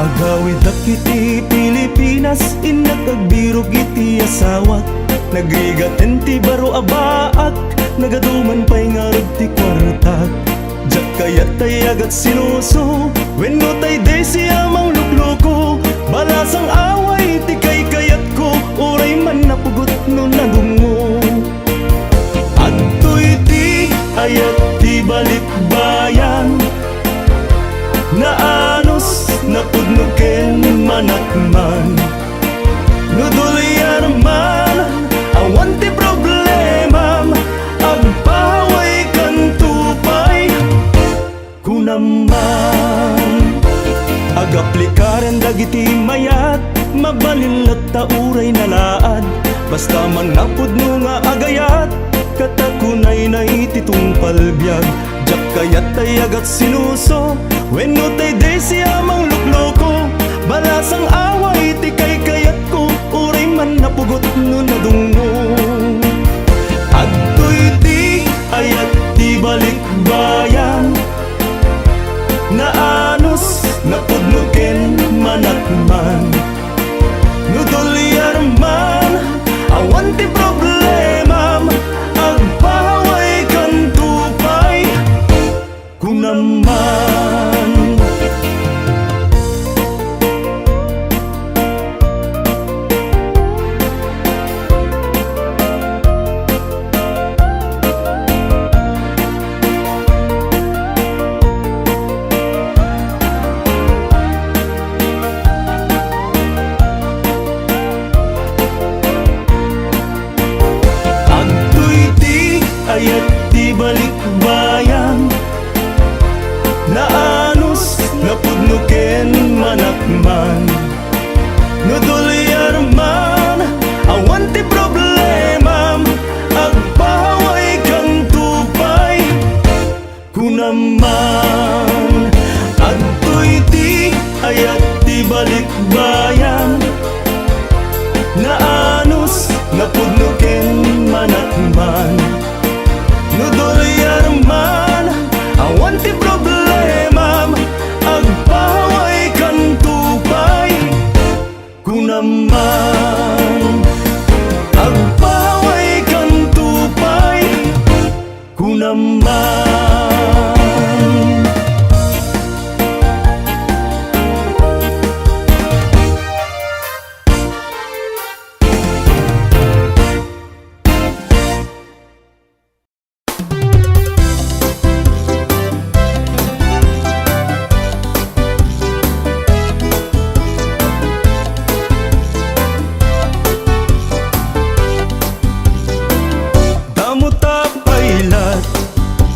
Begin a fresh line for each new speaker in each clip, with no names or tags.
Agawid dakiti Pilipinas, inagagbirog iti asawat. Nagrigaten ti baro abaak, nagaduman pa'y ngarag ti kwartak. Jak kayat tay agat sinuso, wenno tay de siya mang lukloko. Balasang away ti kay kayat ko, uray man napugot no nadungo. Adtoy ti ayat ti balikbayan, naanos napudnuken manakman. Nudulyan man awan ti problema, agpaway kan tupay kunaman. Agaplikaren dagiti mayat, mabalin ta uray nalaad. Basta man napudno nga agayat, katakunay na ititong palbyag. Jak kayat tay agat sinuso, wenno tay de siya mang lukloko. Balasang away ti kay kayat ko, uray man napugot no nadungo. Adtoy ti ayat ti balikbayan, naanos napudnuken manakman. Nudulyan man awan ti problema, agpaway kan tupay kunaman. Ayat di balikbayan, naanos napudnuken manakman. Nudulyan man awan ti problema, agpaway kan tupay kunaman. Adtoy ti ayat di balikbayan, naanos napudnuken manakman. Nudulyan man awan ti problema, agpaway kan tupay kunaman. Agpaway kan tupay kunaman.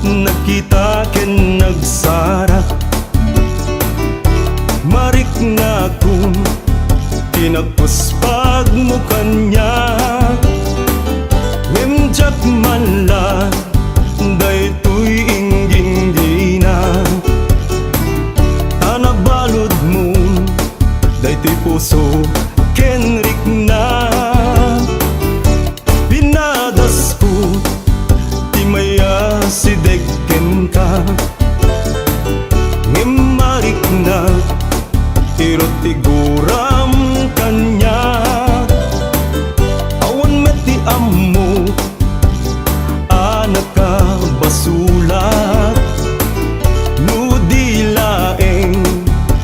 Nakita ken nagsara, marik na kung tinagpuspag mo kanya. Ngimjak man la daytoy ingging-gina, tanabalod mo daytoy puso kenrik na. Pinadas ko maya sidegken ka, ngimarik na irot tiguram kanya. Awan meti ammo anak ka basulat, nudilaeng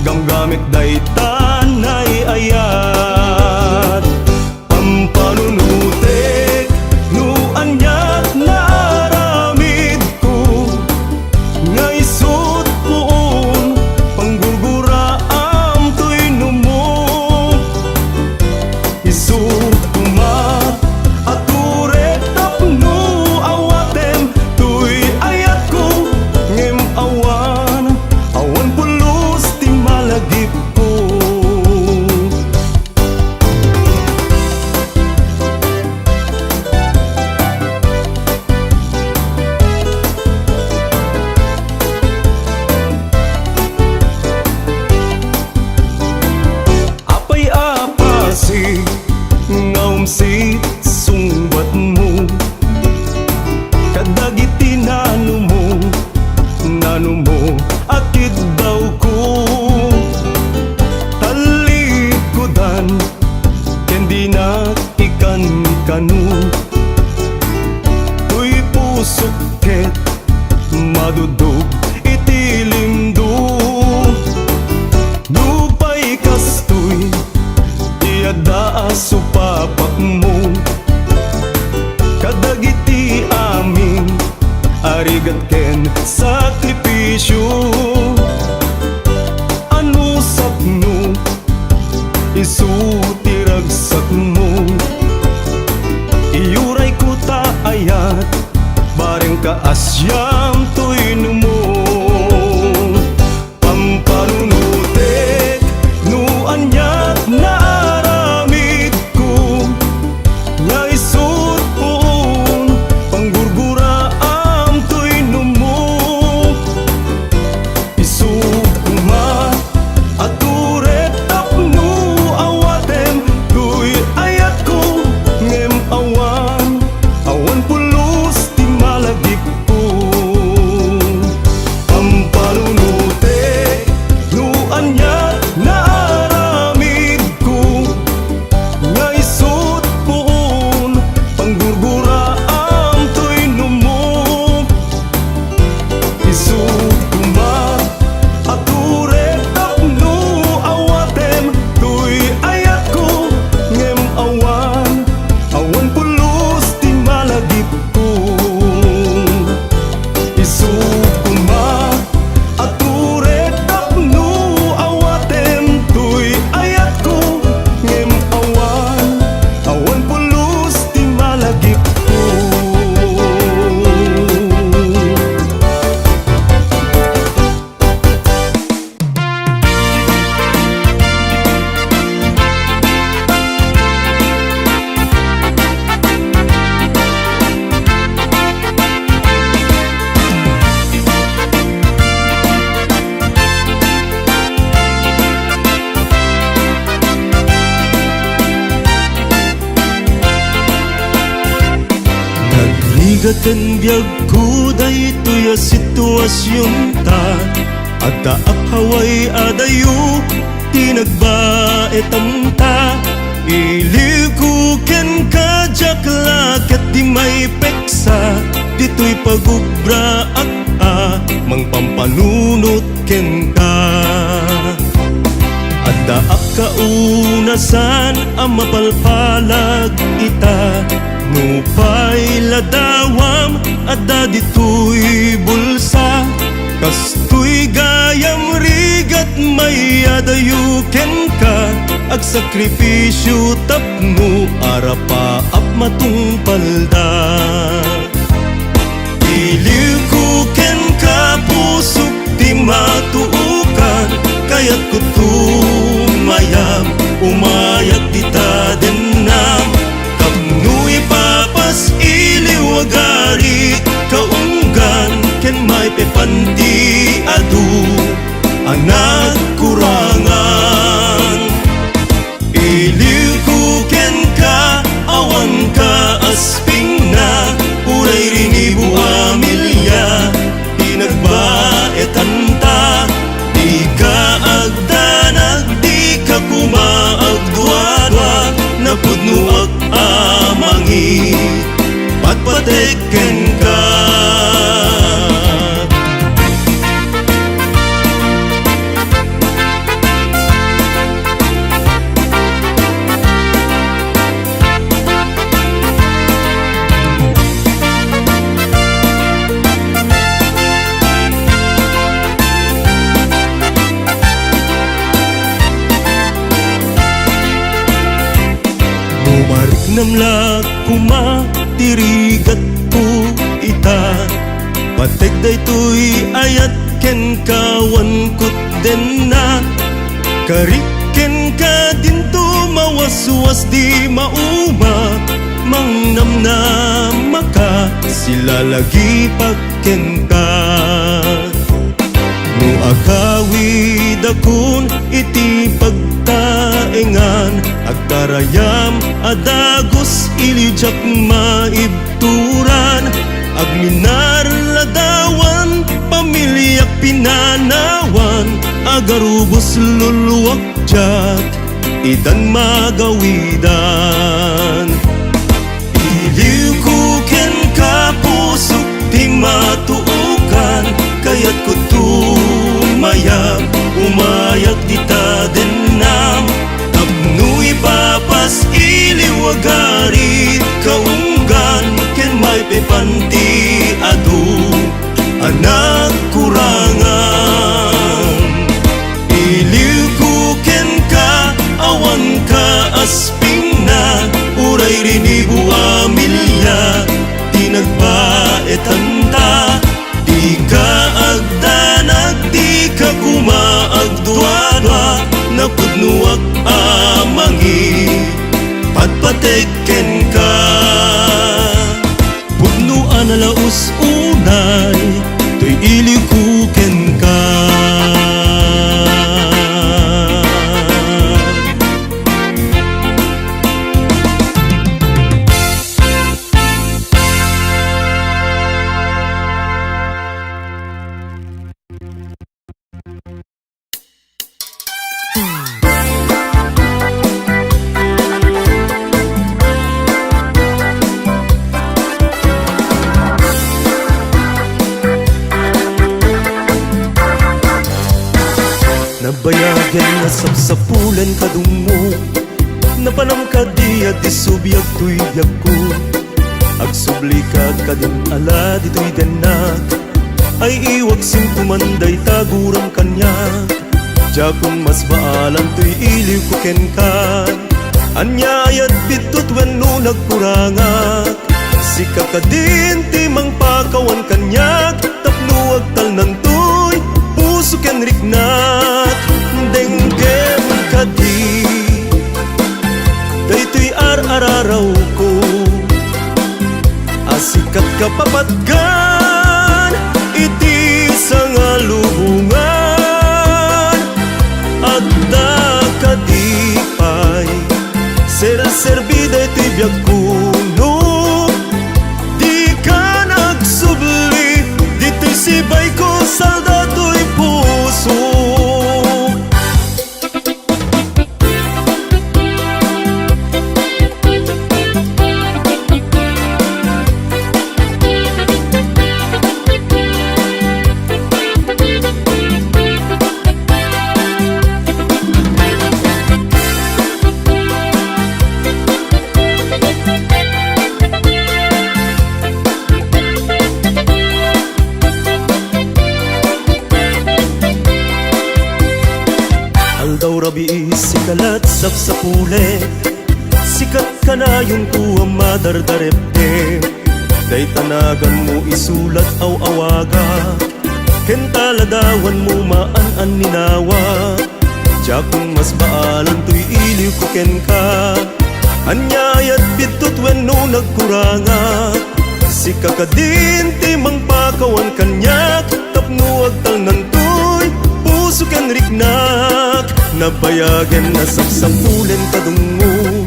gamgamit day tanay ayat. Pampanunutek nu anyat na kanu tuy pusok ket madudog itilimdo dupay kastoy tiada supapak mo kadagiti amin arigat ken sakripisyo ano sapno isu tiragsak mo iyuray ko taayat bareng kaasyam to'y numo pampanunutek no anyat na aramid ko nga isut poon panggurguraam to'y numo isut kuma at uret tapno awatem to'y ayat ko ngem awan pulos ti malagip ko pampanunutek no anyat na aramid ko nga isut poon panggurguraam to'y numo isut kuma at uret tapno awatem to'y ayat ko ngem awan pulos ti malagip ko isut kuma at uret tapno awatem to'y ayat ko ngem awan pulos ti malagip ko. Nagligatan biyag ko daytoy a sitwasyon ta at haway adayo tinagbaetam ta iliw ko ken kajakla ket di may peksa dito'y pagubra ak mang pampanunot ken ka adda ak kaunasan ang mapalpalag ita nupay ladawam adda dito'y bulsa kastoy gayam rigat may adayo ken ka ag sakripisyo tapno arapa ap matungpalda iliw ko ken ka pusok di matuukan kayat ko tumayam umayag dita denam kapnuy papas iliw agari kaunggan ken may pepanti adu anak kurangan iliw ko ken ka awan ka asping na uray rinibu amilya pinagbaetan ta di ka agdanag di ka kumaagdwadwa napudno ag amangi patpateken ka Umarik namlak kuma tirigat ko ita patek daytoy ayat ken kawan kut den na kariken ka dinto mawaswas di mauma mangnamnam maka sila lagi pakken ka no akawid akon iti pagtaengan agkarayam adagos ilijak maibturan agminar ladawan pamilyak pinanawan agarubos luluwak jak idan magawidan Iliw ko ken ka puso di matuukan, kaya't ko tumayag, umayak di ta denam. Tapnoy papas iliwagarit kaunggan, ken may pepanti adu anak kurangan. Iliw ko ken ka awan ka asping na, uray rinibu amilya di nagbaetan ta. Di ka agdanag, di ka kumaagduadwa, napudnuak amangi patpatekken ka. Pudnuan na laos unay, to'y iliw ko ken ka. Nabayagan na sapsapulan kadungo, napanam ka di at isubyag tuyag ko. Agsubli ka kadin ala dito'y danak, ay iwag sing kumanday taguram kanya. Diya kung mas baalan to'y iliw ko ken ka, anyayat bitut wenno nagkurangak. Si kakadin timang pakawan kanyak, tapnuag talnan to'y puso ken riknak. Denggem kadi daytoy ar-araraw ko, asikat ka papatgan iti sangalubungan. Adda kadipay ser-serbi daytoy biag kuno, di ka nagsubli dito'y sibay ko saldato'y puso. Daw rabi sikalat sapsapule, sikat ka na yung kuwa madardarepte. Day tanagan mo isulat aw awaga, ken taladawan mo maan-an ninawa. Diya kung mas baalan to'y iliw ko ken ka, anyayat bitut wenno nagkuranga. Si kakadin timang pakawan kanyak, tapnuag talnan to'y puso ken riknak. Nabayagan na sapsapulen kadungo,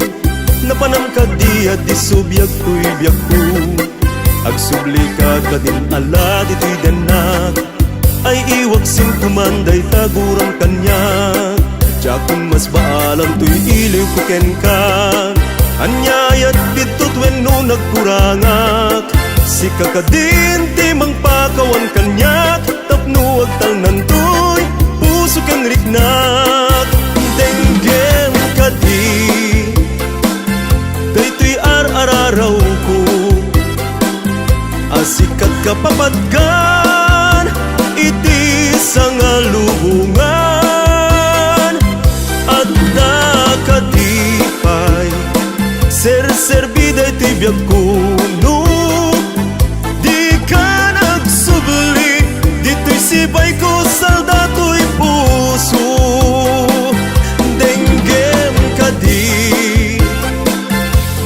napanam ka di at isubyag ko'y biag ko. Agsubli ka kadin ala dito'y danak, ay iwag sing kumanday taguram kanyak. Diya kung mas baalam to'y iliw ko ken ka, anyayat bitut wenno nagkurangak. Si kakadin timang pakawan kanyak, tapnuag talnan to'y puso ken riknak. Denggem kadi daytoy ar-araraw ko, asikat ka papatgan iti sangalubungan. Adda kadipay ser-serbi daytoy biag kuno, di ka nagsubli dito'y sibay ko saldato'y puso. Denggem kadi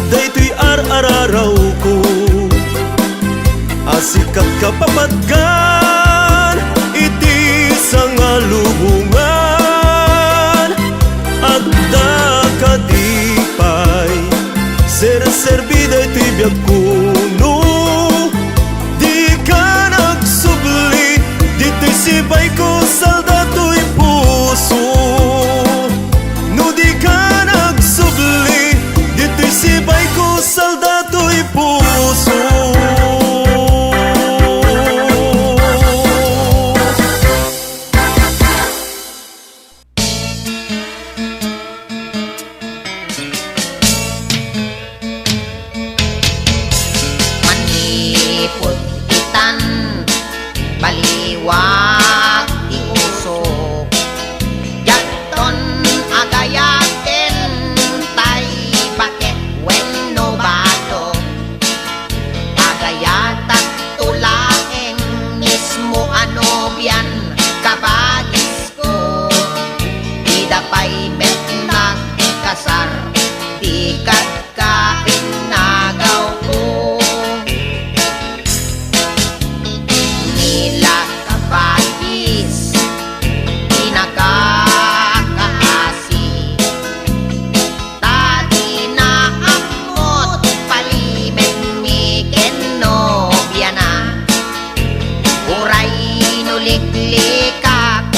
daytoy ar-araraw ko, asikat ka papatgan iti sangalubungan. Adda kadipay ser-serbi daytoy biag kuno, di ka nagsubli dito'y sibay ko saldato'y puso. No di ka nagsubli dito'y sibay ko saldato'y puso.
likak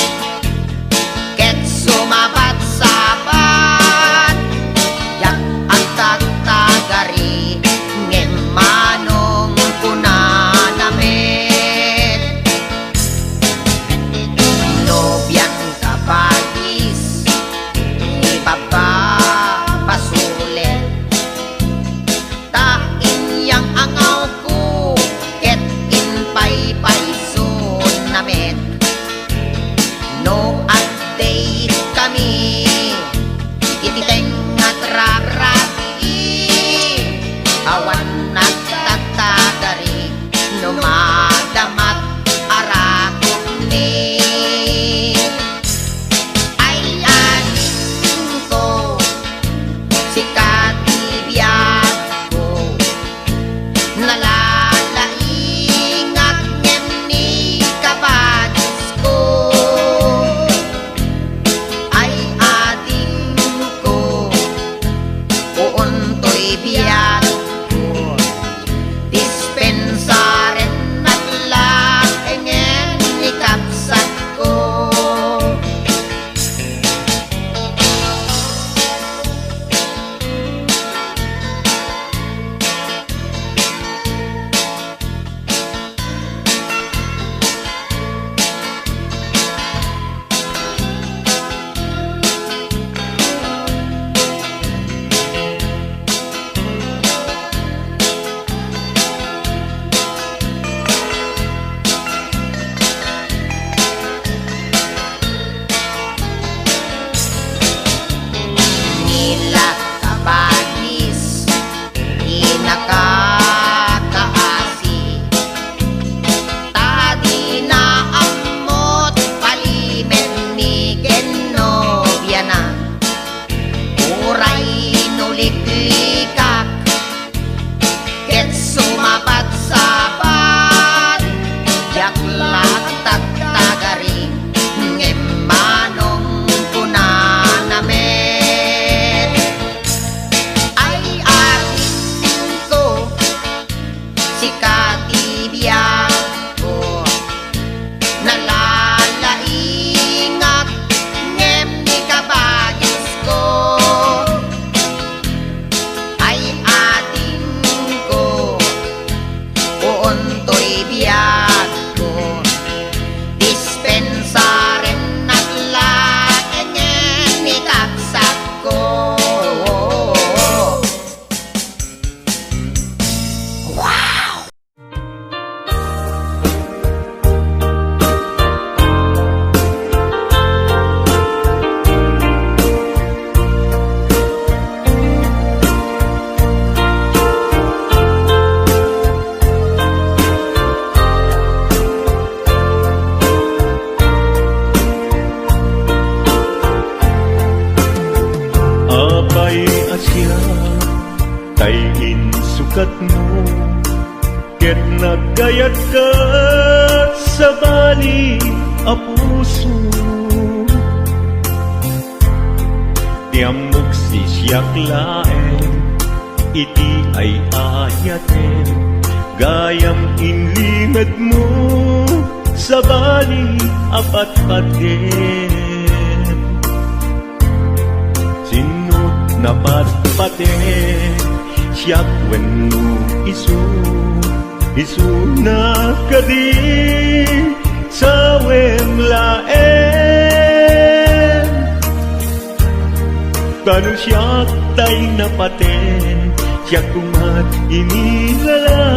ket sumabat-sabat yak ang tagtagari ngem manong kunanamet nobyang kabagis ibababasulit tain yang angaw ko ket inpay-pay sunamet no update kami ititeng at rarati awan at tatagari no madamat arakot ni ay aning ko si katibiyat ko nalalaingat ngem ni kabagis ko ay ating ko uuntoy biyat ko dispensaren at lakengen ni kapsat ko nila kabagis inakakaasi tadi na amot palimen ni genobia na uray nuliklikak ket sumabat-sabat yaklak tagtagari ngem manong kunanamet ay ating ko si katibiyat ko nalalaingak ngem ni kabagis ko ay ating ko uuntoy biyat ko dispensaren at lakengen ni kapsat ko
Apay asya tay insukat mo ket nagayat ka sa bali a puso tiamok si siyak laeng iti ay ayaten gayam inlingad mo sa bali apat paten sinut na patpaten siyak wenno isu na kadi sa wemlaen kanu siyak tay napaten siyak kumat inilalang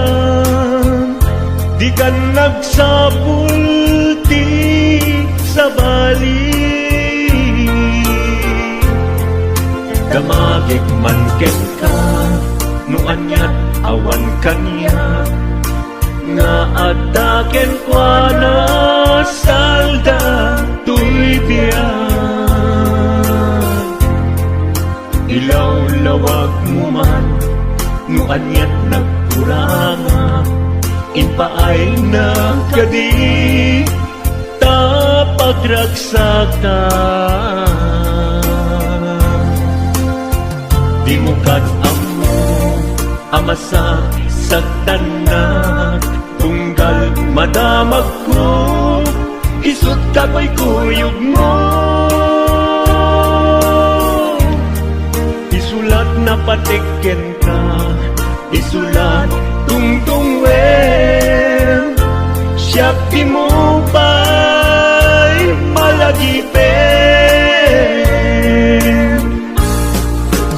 di ka nagsapulti sa bali damagik man ken ka no anyat awan kanya nga ataken kwa na salda tuy biyan ilaw lawag mo man no anyat nagkuranga inpaay na kadi tapagragsakan di mo amo amasa sa tanak tunggal madamag ko
isut kako'y kuyog mo. Isulat na patikken ka, isulat tungtung wen, siyak di mo ba'y malagipin.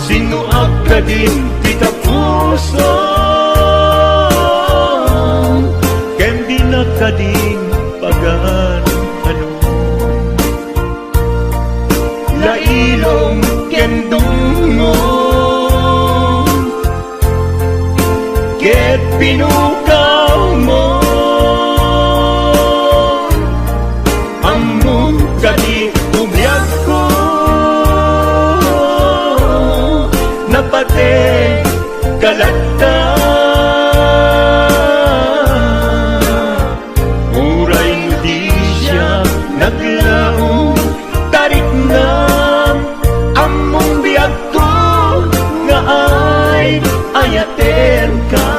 Sinuak ka din kita puso, kendi na ka din pagan ano. Lailong kendungo, ket pinukaw mo. Among kadi umyag ko, napate kalagta. Uray mo di siya naglaong tarik na. Among biyag ko nga ay ayaten ka.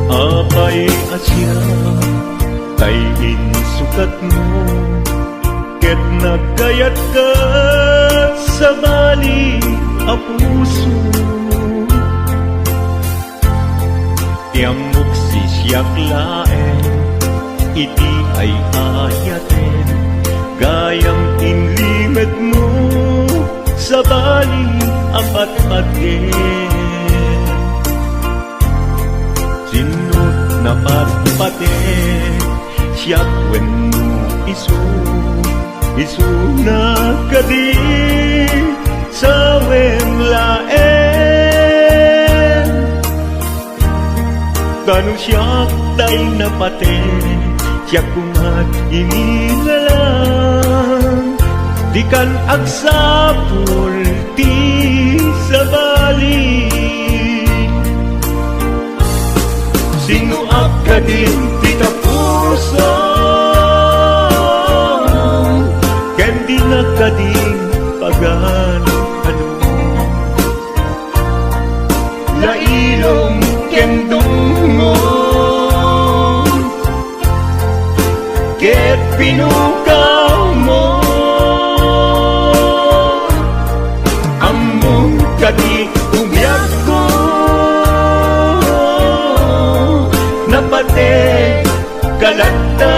Apay asya kay insukat mo, ket nagkayat ka sa bali a puso. Tiamok si siyak laen, iti ay ayaten, gayang inlimed mo sa bali apat-paten. Sinut na patpate, siyak wen mo isu na kadi sa wen laen. Kanu siyak day napate, siyak kumat inilalang, di kan agsapul ti sa bali. Sinuak ka din kita puso, kendi na ka din pagan ano. Lailong kendungo, ket pinukaw mo. Among kadi umyag ko, napate kalagta.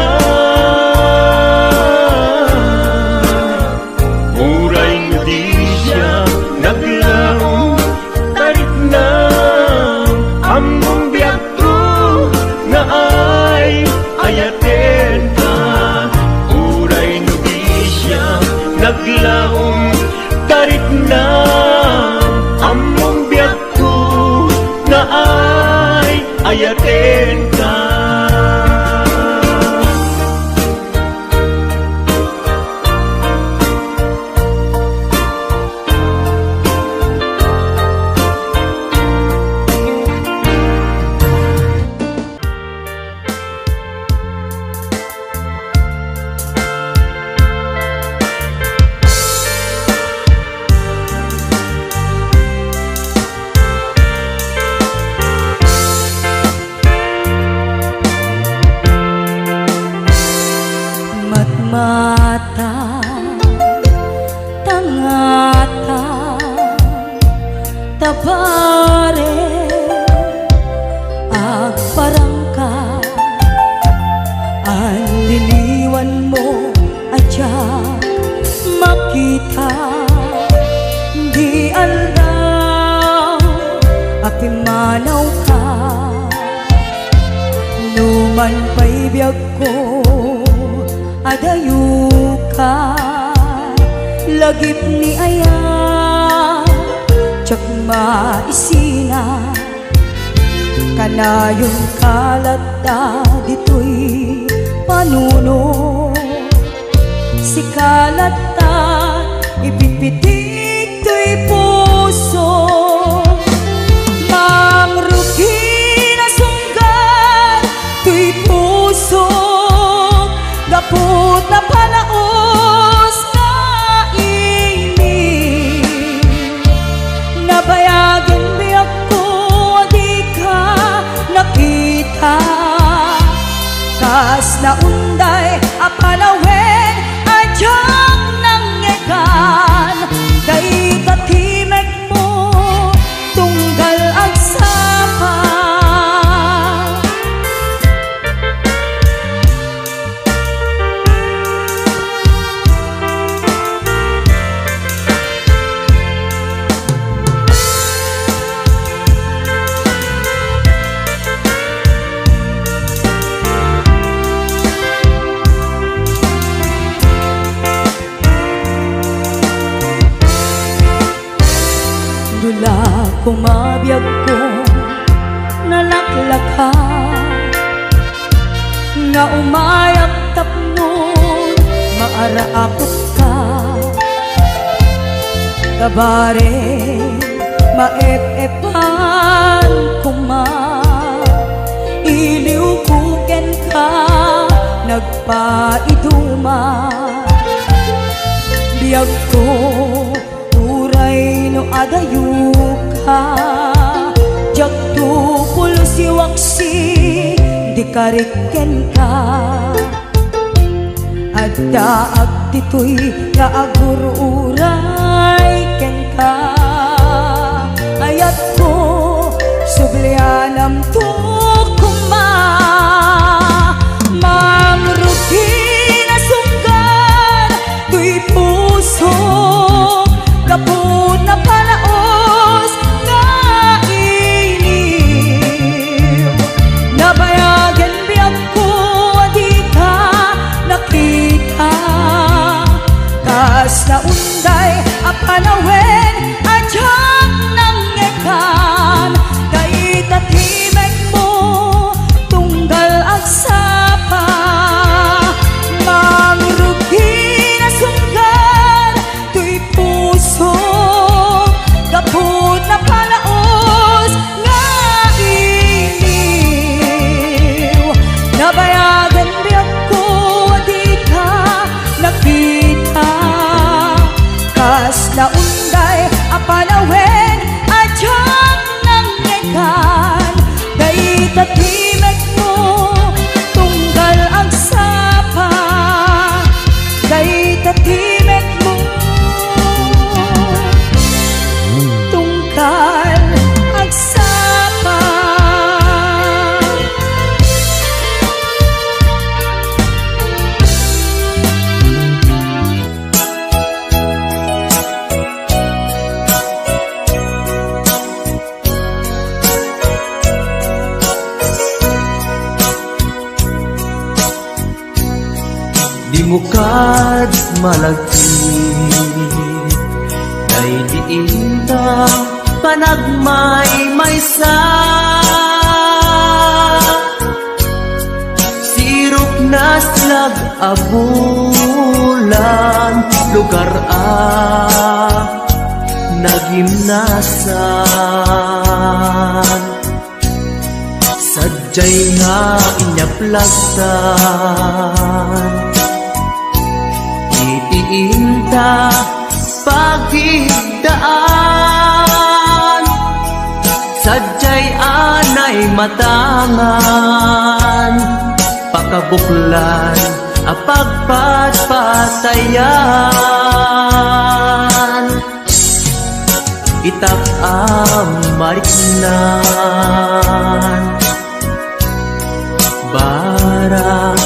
Uray mo di siya naglaong tarik na. Among biyag ko nga ay ayaten ka. Uray mo di siya naglaong tarik na. Among biyag ko nga ay ayaten ka.
Mata, tangata, tabare, agparangka, ang liliwan mo adyak makita. Di aldaw, apimanaw ka, numan pa'y biyag ko, adayu ka, lagip ni aya, tsak maisina, kanayon kalata dito'y panuno. Si kalata ipipitik to'y puso. Mangrugi na sunggan to'y puso. Gapot na palaos na ini. Nabayagin biyak ko di ka nakita. Kas na unday apalawen adyang nangyekan. Kay katimek mo tunggal agsapa. Dula kumabiyag ko nalaklaka. Nga umayag tapnon maaraapot ka. Kabare maep-epan kuma. Iliw kuken ka nagpaiduma. Biyag ko uray no adayuk ka. Jagto pulo si waksi di kariken ka. Adda agdito'y kaagur uray ken ka. Ayat ko sublianam to kuma. Mangrugi na sunggan to'y puso. Kaput na palaos nga iniw. Nabayagan biyak ko di ka nakita. Kas na unday apanawen adyang nangyekan. Kay katimek mo tunggal agsapa. Mangrugi na sunggan to'y puso. Gapot na palaos nga iniw. Nabayagan biyak ko di ka nakita. Kas na unday apanawen adyang nangyekan. Kay katimek mo tunggal agsapa. Kay katimek mo tunggal agsapa.
Di mo kad malagti. Kay diinta panagmay-maysa. Sirop na slag abulan. Lugar nagimnasan. Sadyay nga inyaplagsan. Itiinta pagigdaan. Sadyay anay matangan. Pakabuklan apagpatpatayan. Itak mariknan. Bara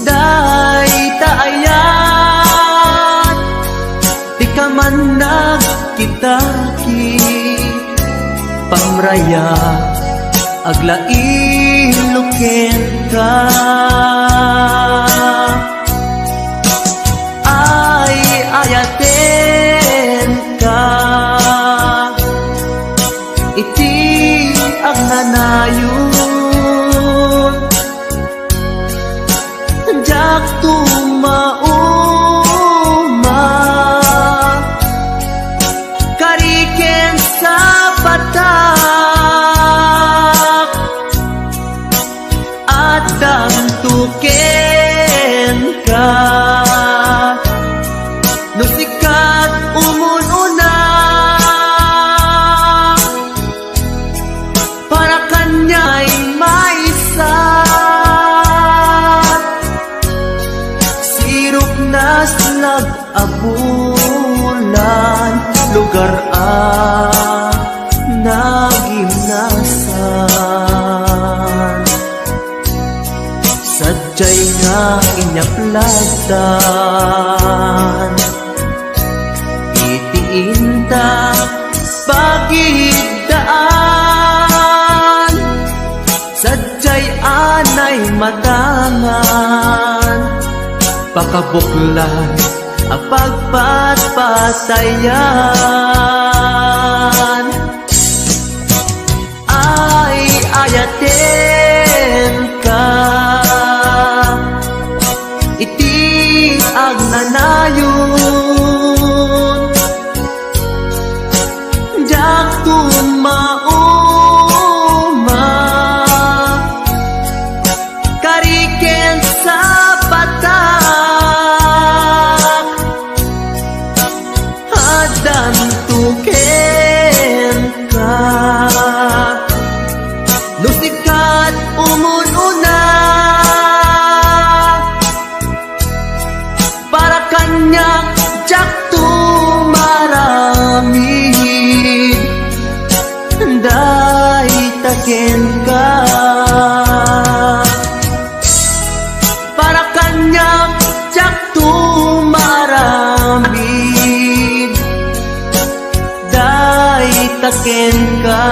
day taayat. Di ka man nagkitaki. Pamraya aglain-luken ka. Ay ayaten ka. Iti ang nanayon
jak tumauma kariken sa batak at damtuken ka no sikat umununa para kanya'y maisat sirok na slag abulan lugar nagimnasan sadyay nga inyaplagdan itiinta pagigdaan sadyay anay matangan pakabuklan ang pagpatpatayan ay ayaten ka iti agnanayon jak tumauma kariken sa batak hadam tuken ka no sikat umununa para kanya jak tumaramid day taken ka para kanya jak tumaramid day taken ka